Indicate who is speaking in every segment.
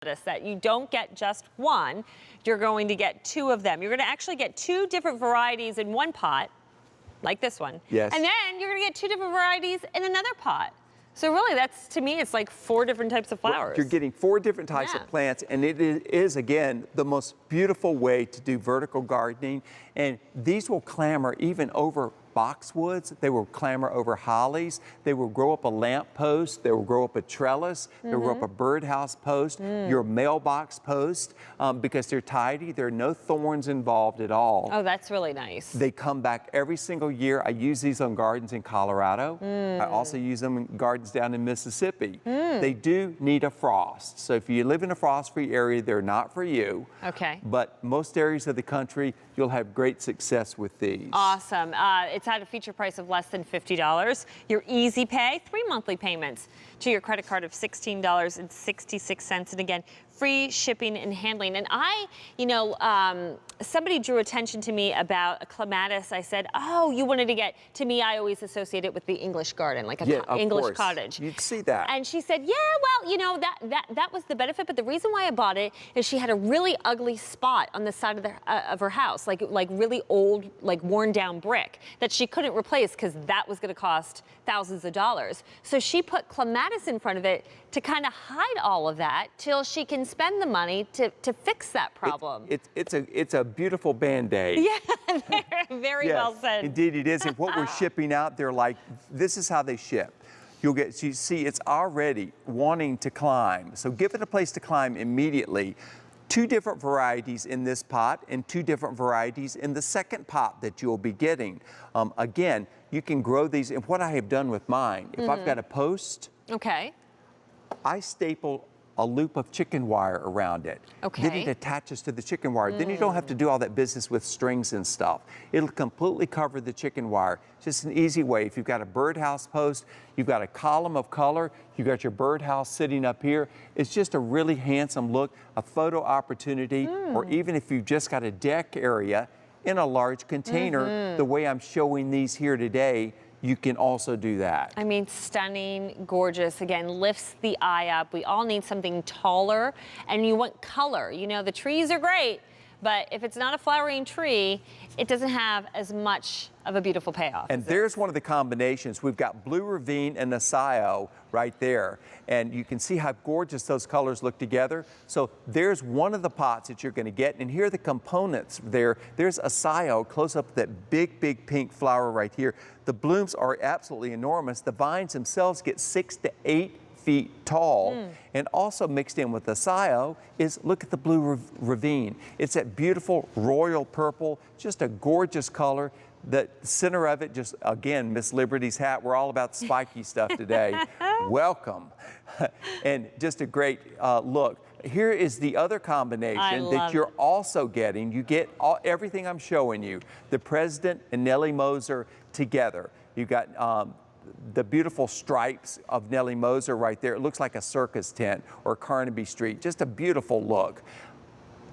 Speaker 1: that you don't get just one, you're going to get two of them. You're going to actually get two different varieties in one pot, like this one.
Speaker 2: Yes.
Speaker 1: And then you're going to get two different varieties in another pot. So really, that's, to me, it's like 4 different types of flowers.
Speaker 2: You're getting 4 different types of plants, and it is, again, the most beautiful way to do vertical gardening. And these will clamber even over boxwoods. They will clamber over hollies. They will grow up a lamp post. They will grow up a trellis. They will grow up a birdhouse post, your mailbox post, because they're tidy. There are no thorns involved at all.
Speaker 1: Oh, that's really nice.
Speaker 2: They come back every single year. I use these on gardens in Colorado. I also use them in gardens down in Mississippi. They do need a frost. So if you live in a frost-free area, they're not for you.
Speaker 1: Okay.
Speaker 2: But most areas of the country, you'll have great success with these.
Speaker 1: Awesome. It's at a feature price of less than $50. Your easy pay, 3 monthly payments to your credit card of $16.66. And again, free shipping and handling. And somebody drew attention to me about a clematis. I said, oh, you wanted to get, to me, I always associate it with the English garden, like an English cottage.
Speaker 2: You'd see that.
Speaker 1: And she said, yeah, well, that was the benefit. But the reason why I bought it is she had a really ugly spot on the side of her house, like really old, like worn down brick that she couldn't replace because that was going to cost thousands of dollars. So she put clematis in front of it to kind of hide all of that till she can spend the money to fix that problem.
Speaker 2: It's a beautiful Band-Aid.
Speaker 1: Yeah, very well said.
Speaker 2: Indeed it is. And what we're shipping out, they're like, this is how they ship. You'll get, you see, it's already wanting to climb. So give it a place to climb immediately. 2 different varieties in this pot and 2 different varieties in the second pot that you'll be getting. Again, you can grow these. And what I have done with mine, if I've got a post, I staple a loop of chicken wire around it. Then it attaches to the chicken wire. Then you don't have to do all that business with strings and stuff. It'll completely cover the chicken wire. Just an easy way. If you've got a birdhouse post, you've got a column of color, you've got your birdhouse sitting up here. It's just a really handsome look, a photo opportunity, or even if you've just got a deck area in a large container, the way I'm showing these here today, you can also do that. I
Speaker 1: mean, stunning, gorgeous. Again, lifts the eye up. We all need something taller, and you want color. You know, the trees are great, but if it's not a flowering tree, it doesn't have as much of a beautiful payoff.
Speaker 2: And there's one of the combinations. We've got Blue Ravine and Acai right there. And you can see how gorgeous those colors look together. So there's one of the pots that you're going to get. And here are the components there. There's Acai, close up that big, big pink flower right here. The blooms are absolutely enormous. The vines themselves get 6 to 8 feet tall. And also mixed in with the Acai is, look at the Blue Ravine. It's that beautiful royal purple, just a gorgeous color. The center of it, just again, Miss Liberty's hat. We're all about spiky stuff today. Welcome. And just a great look. Here is the other combination that you're also getting. You get everything I'm showing you. The President and Nellie Moser together. You've got the beautiful stripes of Nellie Moser right there. It looks like a circus tent or Carnaby Street. Just a beautiful look.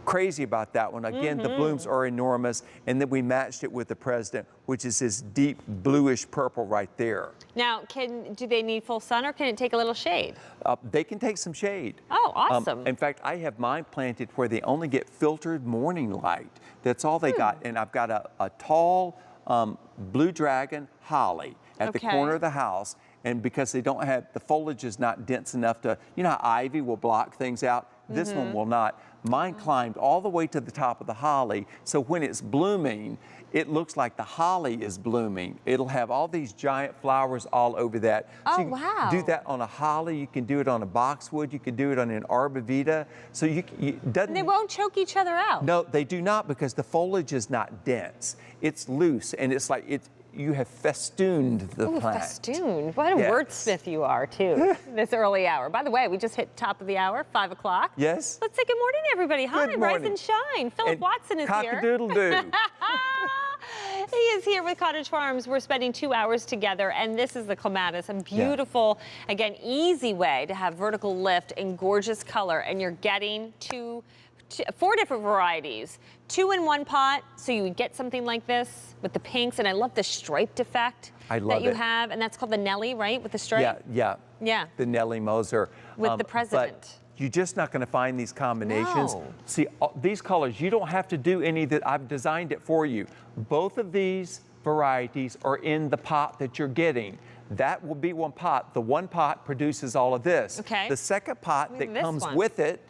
Speaker 2: Crazy about that one. Again, the blooms are enormous, and then we matched it with the President, which is this deep bluish purple right there.
Speaker 1: Now, do they need full sun, or can it take a little shade?
Speaker 2: They can take some shade.
Speaker 1: Oh, awesome.
Speaker 2: In fact, I have mine planted where they only get filtered morning light. That's all they got. And I've got a tall blue dragon holly at the corner of the house. And because they don't have, the foliage is not dense enough to, you know how ivy will block things out? This one will not. Mine climbed all the way to the top of the holly, so when it's blooming, it looks like the holly is blooming. It'll have all these giant flowers all over that. So you can do that on a holly, you can do it on a boxwood, you can do it on an arborvitae. So and
Speaker 1: they won't choke each other out.
Speaker 2: No, they do not, because the foliage is not dense. It's loose, and it's like you have festooned the plant.
Speaker 1: Festooned. What a wordsmith you are, too, this early hour. By the way, we just hit top of the hour, 5 o'clock.
Speaker 2: Yes.
Speaker 1: Let's say good morning, everybody. Hi, rise and shine. Philip Watson is here.
Speaker 2: Cock-a-doodle-doo.
Speaker 1: He is here with Cottage Farms. We're spending 2 hours together, and this is the clematis, a beautiful, again, easy way to have vertical lift and gorgeous color, and you're getting 4 different varieties, 2 in 1 pot, so you would get something like this with the pinks, and I love the striped effect that you have, and that's called the Nellie, right, with the stripe?
Speaker 2: Yeah. The Nellie Moser.
Speaker 1: With the President.
Speaker 2: You're just not going to find these combinations.
Speaker 1: No.
Speaker 2: See, these colors, you don't have to do any that. I've designed it for you. Both of these varieties are in the pot that you're getting. That will be one pot. The one pot produces all of this.
Speaker 1: Okay.
Speaker 2: The second pot
Speaker 1: Maybe
Speaker 2: that
Speaker 1: this
Speaker 2: comes
Speaker 1: one.
Speaker 2: with it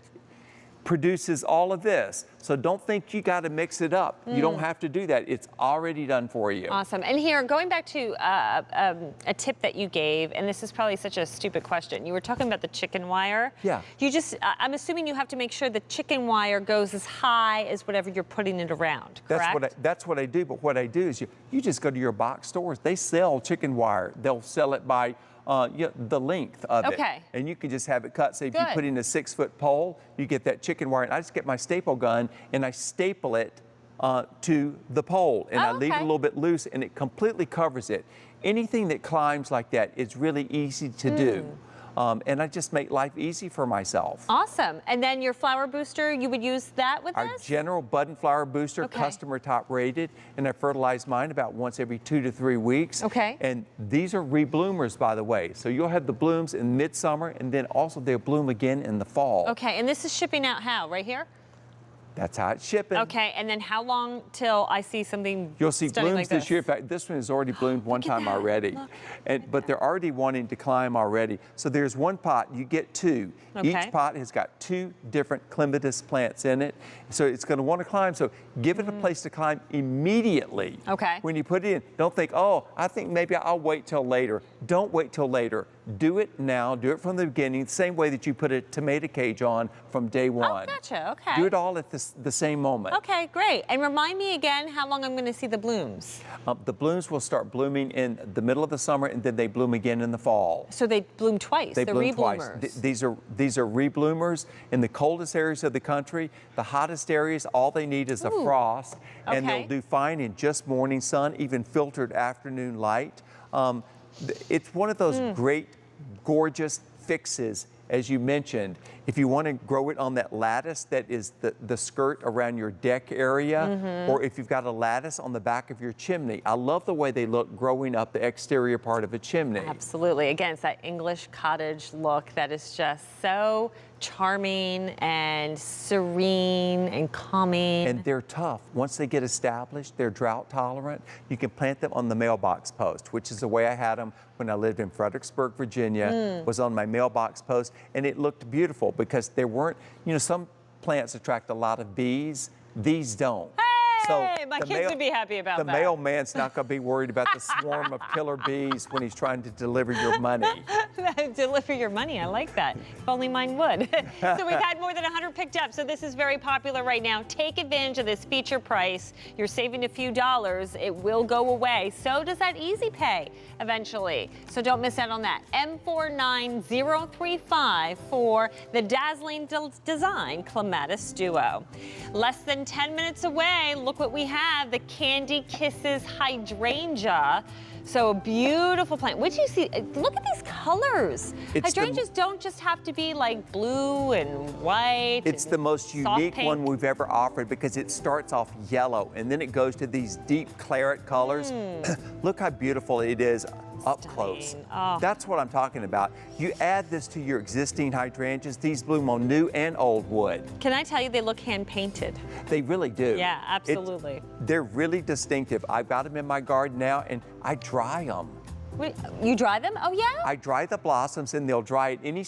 Speaker 2: produces all of this. So don't think you got to mix it up. You don't have to do that. It's already done for you.
Speaker 1: Awesome. And here, going back to a tip that you gave, and this is probably such a stupid question. You were talking about the chicken wire.
Speaker 2: Yeah.
Speaker 1: You just, I'm assuming you have to make sure the chicken wire goes as high as whatever you're putting it around, correct?
Speaker 2: That's what I do. But what I do is you just go to your box stores. They sell chicken wire. They'll sell it by the length of it.
Speaker 1: Okay.
Speaker 2: And you can just have it cut. Say if you
Speaker 1: Good.
Speaker 2: put in a 6-foot pole, you get that chicken wire. And I just get my staple gun and I staple it to the pole. And I leave it a
Speaker 1: okay.
Speaker 2: little bit loose and it completely covers it. Anything that climbs like that is really easy to do. And I just make life easy for myself.
Speaker 1: Awesome. And then your flower booster, you would use that with
Speaker 2: Our
Speaker 1: this?
Speaker 2: general bud and flower booster,
Speaker 1: Okay.
Speaker 2: customer top rated, and I fertilize mine about once every 2 to 3 weeks.
Speaker 1: Okay.
Speaker 2: And these are rebloomers, by the way. So you'll have the blooms in midsummer, and then also they'll bloom again in the fall.
Speaker 1: Okay, and this is shipping out how? Right here?
Speaker 2: That's how it's shipping.
Speaker 1: Okay, and then how long till I see something
Speaker 2: You'll see
Speaker 1: stunning
Speaker 2: blooms
Speaker 1: like
Speaker 2: this year. In fact, this one has already bloomed one
Speaker 1: at
Speaker 2: time
Speaker 1: that.
Speaker 2: already.
Speaker 1: Look,
Speaker 2: But they're already wanting to climb already. So there's one pot, you get 2.
Speaker 1: Okay.
Speaker 2: Each pot has got 2 different clematis plants in it. So it's going to want to climb. So give it a place to climb immediately.
Speaker 1: Okay.
Speaker 2: When you put it in, don't think, oh, I think maybe I'll wait till later. Don't wait till later. Do it now. Do it from the beginning, the same way that you put a tomato cage on from day one.
Speaker 1: Oh, gotcha, okay.
Speaker 2: Do it all at the same moment.
Speaker 1: Okay, great. And remind me again how long I'm going to see the blooms.
Speaker 2: The blooms will start blooming in the middle of the summer, and then they bloom again in the fall.
Speaker 1: So they bloom twice.
Speaker 2: They
Speaker 1: They're
Speaker 2: bloom twice.
Speaker 1: rebloomers.
Speaker 2: These are rebloomers in the coldest areas of the country. The hottest areas, all they need is a frost, and
Speaker 1: Okay.
Speaker 2: they'll do fine in just morning sun, even filtered afternoon light. It's one of those great, gorgeous fixes, as you mentioned. If you want to grow it on that lattice that is the skirt around your deck area, or if you've got a lattice on the back of your chimney. I love the way they look growing up the exterior part of a chimney.
Speaker 1: Absolutely. Again, it's that English cottage look that is just so charming and serene and calming.
Speaker 2: And they're tough. Once they get established, they're drought tolerant. You can plant them on the mailbox post, which is the way I had them when I lived in Fredericksburg, Virginia, was on my mailbox post, and it looked beautiful because there weren't, some plants attract a lot of bees. These don't.
Speaker 1: Hey, my kids would be happy about
Speaker 2: the
Speaker 1: that.
Speaker 2: The mailman's not going to be worried about the swarm of killer bees when he's trying to deliver your money.
Speaker 1: Deliver your money. I like that. If only mine would. So we've had more than 100 picked up. So this is very popular right now. Take advantage of this feature price. You're saving a few dollars. It will go away. So does that Easy Pay eventually. So don't miss out on that. M49035 for the Dazzling Design Clematis Duo. Less than 10 minutes away. Look what we have, the Candy Kisses Hydrangea. So a beautiful plant. Would you see, look at these colors. Hydrangeas don't just have to be like blue and white.
Speaker 2: It's the most unique
Speaker 1: pink.
Speaker 2: one we've ever offered because it starts off yellow and then it goes to these deep claret colors. Look how beautiful it is up close.
Speaker 1: Oh.
Speaker 2: That's what I'm talking about. You add this to your existing hydrangeas. These bloom on new and old wood.
Speaker 1: Can I tell you, they look hand painted.
Speaker 2: They really do.
Speaker 1: Yeah, absolutely.
Speaker 2: They're really distinctive. I've got them in my garden now and I dry them.
Speaker 1: Wait, you dry them? Oh, yeah?
Speaker 2: I dry the blossoms and they'll dry at any